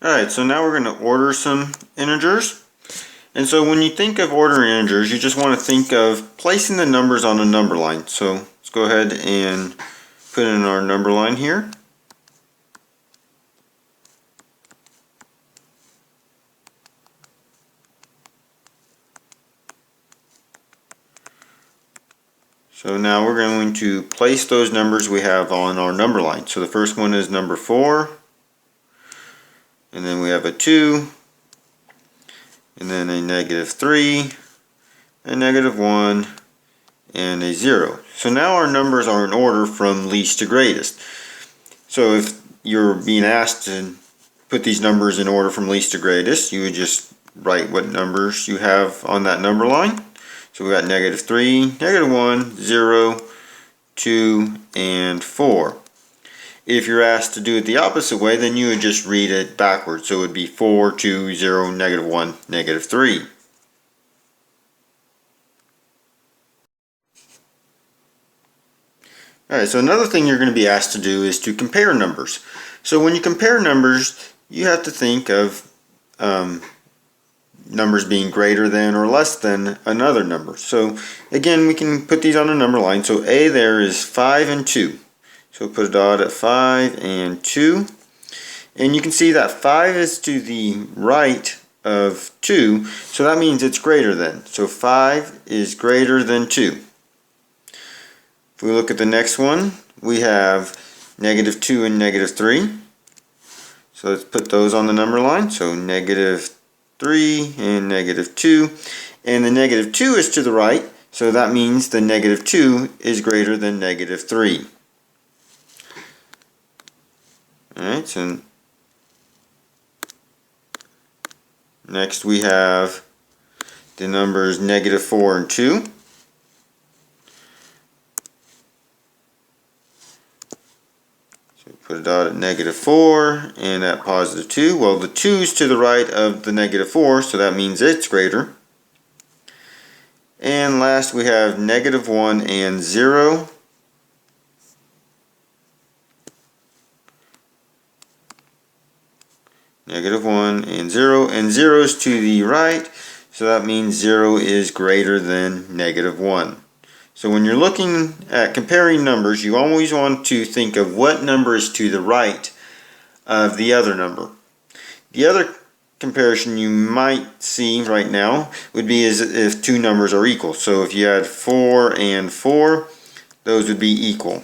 Alright, so now we're going to order some integers. And so when you think of ordering integers, you just want to think of placing the numbers on a number line. So let's go ahead and put in our number line here. So now we're going to place those numbers we have on our number line. So the first one is number 4, and then we have a 2, and then a -3, a -1, and a 0. So now our numbers are in order from least to greatest. So if you're being asked to put these numbers in order from least to greatest, you would just write what numbers you have on that number line. So we got -3, -1, 0, 2, and 4. If you're asked to do it the opposite way, then you would just read it backwards. So it would be 4, 2, 0, -1, -3. Alright, so another thing you're going to be asked to do is to compare numbers. So when you compare numbers, you have to think of numbers being greater than or less than another number. So again, we can put these on a number line. So A there is 5 and 2. So we'll put a dot at 5 and 2. And you can see that 5 is to the right of 2, so that means it's greater than. So 5 is greater than 2. If we look at the next one, we have -2 and -3. So let's put those on the number line. So -3 and -2. And the -2 is to the right, so that means the -2 is greater than -3. Alright, so next we have the numbers -4 and 2. So put a dot at -4 and at +2. Well, the 2 is to the right of the -4, so that means it's greater. And last we have -1 and 0. -1 and 0, and 0 is to the right, so that means 0 is greater than -1. So when you're looking at comparing numbers, you always want to think of what number is to the right of the other number. The other comparison you might see right now would be as if two numbers are equal. So if you had 4 and 4, those would be equal.